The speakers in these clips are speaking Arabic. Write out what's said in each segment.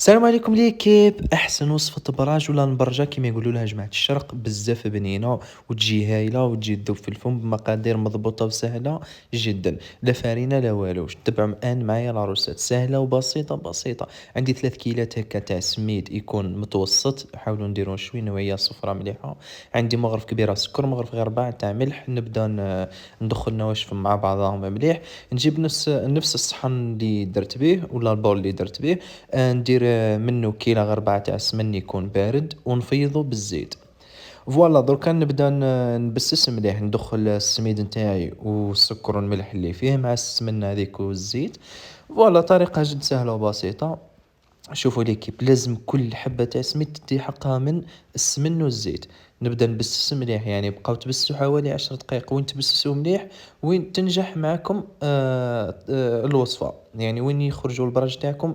السلام عليكم ليكيب. احسن وصفة براج ولا نبرجة كيما يقولوا لها جماعة الشرق، بزاف بنينة وتجي هايلة وتجي تذوب في الفم بمقادير مضبوطة وسهلة جدا. لا فارينة لا والو، تبع الان معايا لاروسات سهلة وبسيطة بسيطة. عندي 3 كيلات هكا تاع سميد يكون متوسط، نحاولوا نديروا شوي نوعية صفرة مليحة. عندي مغرف كبيرة سكر، مغرف غير 4 تاع ملح. نبدا ندخل نواشف مع بعضهم مليح. نجيب نفس الصحن اللي درت به ولا البول اللي درت به. ندير منه كيلة غير 4 تاع السمن يكون بارد ونفيضه بالزيت. فوالا دركا نبدا نبسس مليح، ندخل السميد نتاعي والسكر والملح اللي فيه مع السمن هذيك والزيت. فوالا طريقة جد سهلة وبسيطة. شوفوا ليكيب، لازم كل حبة تاع سميد تدي حقها من السمن والزيت. نبدأ نبسس مليح، يعني بقاو تبسسوا حوالي 10 دقائق. وين تبسسوا مليح وين تنجح معاكم الوصفة، يعني وين يخرجوا البراج تاعكم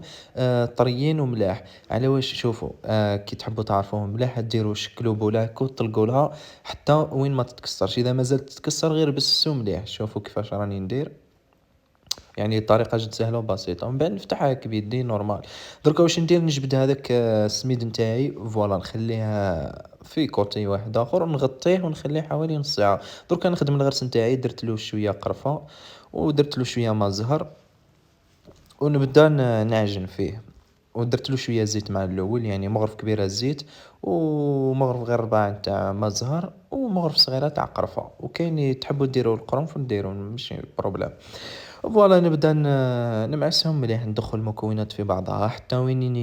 طريين وملاح. على واش شوفوا كي تحبوا تعرفوهم ملاح ديروا شكلوا بولاك وطلقوا لها حتى وين ما تتكسرش. اذا ما زالت تتكسر غير بسسوا مليح. شوفوا كيفاش راني ندير، يعني الطريقة جد سهلة وبسيطة. ومن بعد نفتحها هاك بيدي نورمال. دركا واش ندير، نجبد هذاك السميد نتاعي فوالا نخليها في كوتي واحد اخر ونغطيه ونخليه حوالي نص ساعة. دركا نخدم الغرس نتاعي، درت له شوية قرفة ودرت له شوية ما زهر ونبدا نعجن فيه. ودرت له شويه زيت مع الاول، يعني مغرف كبيره زيت ومغرف غير 4 تاع ما زهر ومغرف صغيره تاع قرفه. وكاين تحبوا ديروا القرنفل ديروا ماشي بروبليم. فوالا نبدا نمعسهم مليح، ندخل المكونات في بعضها حتى وين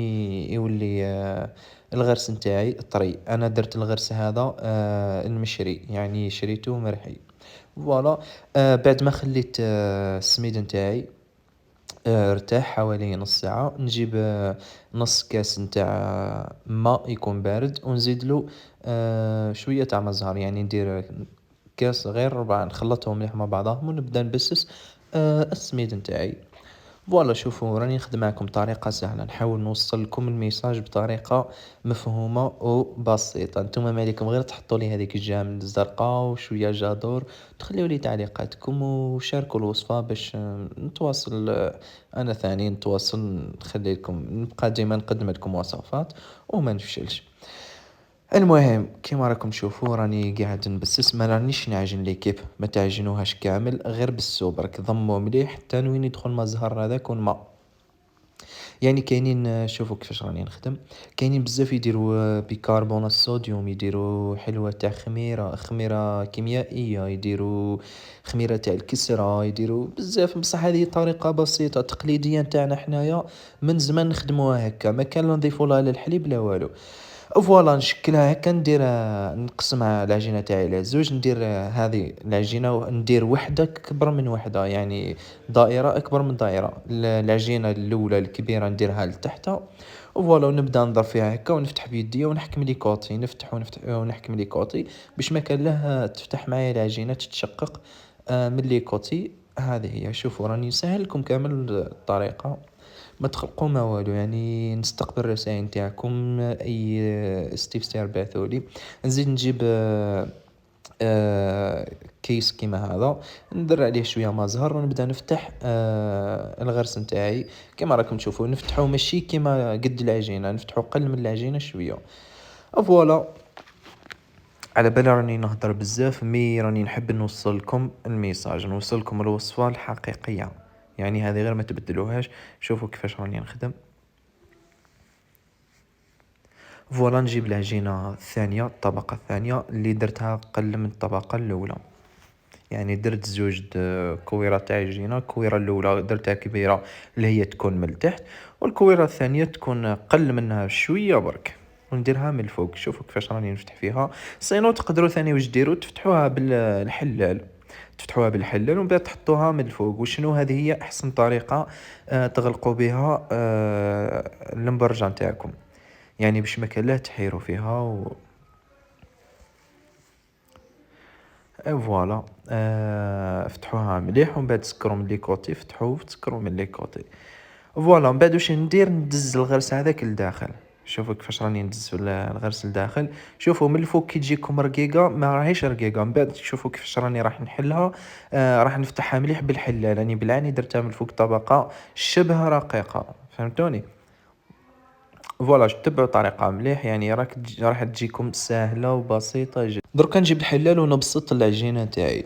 يولي الغرس نتاعي طري. انا درت الغرس هذا المشري، يعني شريته مرحي. فوالا بعد ما خليت السميد نتاعي ارتاح حوالي نص ساعة، نجيب نص كاس نتاع ماء يكون بارد ونزيد له شوية تاع ما زهر. يعني ندير كاس غير 4، نخلطهم مليح مع بعضهم ونبدا نبسس السميد نتاعي. فوالا شوفوا راني نخدم معكم بطريقة سهلة، نحاول نوصل لكم الميساج بطريقة مفهومة وبسيطة. نتوما ما عليكم غير تحطوا لي هذيك الجام الزرقاء وشوية جادور، تخليوا لي تعليقاتكم وشاركوا الوصفة باش نتواصل. انا ثاني نتواصل، نخلي لكم نبقى ديما نقدم لكم وصفات وما نفشلش. المهم كيما راكم تشوفوا راني قاعد نبسس، ما رانيش نعجن ليكيب، ما تعجنوهاش كامل غير بالسو برك، ضموا مليح حتى وين يدخل ما زهر هذاك والماء. يعني كاينين شوفوا كيفاش راني نخدم. كاينين بزاف يديروا بيكربونات الصوديوم، يديروا حلوة تاع خميرة كيميائية، يديروا خميرة تاع الكسرة، يديروا بزاف. بصح هذه طريقة بسيطة تقليدية نتاعنا حنايا، من زمان نخدموها هكا، ما كان لا نضيفوا لها لا الحليب لا والو. فوالا نشكلها هكا، ندير نقسمها العجينة تاعي على زوج. ندير هذه العجينة ندير وحدة كبر من وحدة، يعني دائرة أكبر من دائرة. العجينة الأولى الكبيرة نديرها لتحت. وفوالا ونبدا نضرب فيها هكا ونفتح بيدي ونحكم لي كوتي، نفتح ونفتح ونحكم لي كوتي باش ما كان له تفتح معايا العجينة تتشقق من لي كوتي. هذه هي. شوفوا راني سهل لكم كامل الطريقة، ما تخلقوا ما والو. يعني نستقبل الرسائل نتاعكم، اي استفسار بعثولي. نزيد نجيب كيس كيما هذا، ندير عليه شويه ما زهر ونبدا نفتح الغرس نتاعي. كيما راكم تشوفوا نفتحو ماشي كيما قد العجينه، نفتحو قل من العجينه شويه. فوالا على بالي راني نهضر بزاف، مي راني نحب نوصل لكم الميساج، نوصل لكم الوصفه الحقيقيه، يعني هذه غير ما تبدلوهاش. شوفوا كيفاش راني نخدم. فوالا نجيب العجينة الثانية، الطبقة الثانية اللي درتها قل من الطبقة الأولى. يعني درت زوج كويرات تاع عجينة، الكويرة الأولى درتها كبيرة اللي هي تكون من التحت، والكويرة الثانية تكون قل منها شوية برك ونديرها من الفوق. شوفوا كيفاش راني نفتح فيها. سينو تقدروا ثاني واش ديروا، تفتحوها بالحلال، تفتحوها بالحلال ومن بعد تحطوها من الفوق. وشنو هذه هي احسن طريقة تغلقوا بها المبرجة نتاعكم، يعني باش ما كان لا تحيروا فيها فوالا فتحوها مليح ومن بعد سكروا من لي كوتي، فتحوه وتسكروا من لي كوتي. فوالا من بعد واش ندير، ندز الغرس هذاك لداخل. شوفوا كيفاش راني ندز في الغرس لداخل. شوفوا من الفوق كي تجيكم رقيقه ما راهيش رقيقه، من بعد شوفوا كيفاش راني راح نحلها. راح نفتحها مليح بالحلال، راني بالعاني درتها من الفوق طبقه شبه رقيقه، فهمتوني. فوالا تبعوا طريقة مليح، يعني راح تجيكم ساهلة وبسيطة جدًا. دركا نجيب الحلال ونبسط العجينة نتاعي.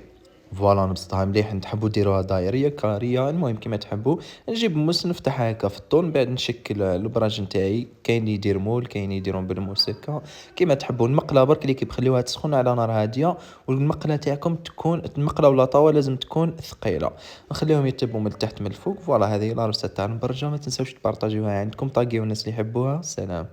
فوالا نبسطها مليح، تحبوا ديروها دايرية كارية المهم كيما تحبوا. نجيب موس نفتحها هكا في الطول، من بعد نشكل البراج نتاعي، كاين اللي يدير مول، كاين اللي يديرهم بالموس هكا كيما تحبوا. المقلة برك اللي كيبخليوها تسخن على نار هادية، والمقلة تاعكم تكون المقلة ولا طاوة لازم تكون ثقيلة. نخليهم يطيبوا من التحت من الفوق. فوالا هذه هي لا ريسيت تاع المبرجة، ما تنساوش تبارطاجيوها عندكم، طاقيو الناس اللي يحبوها. سلام.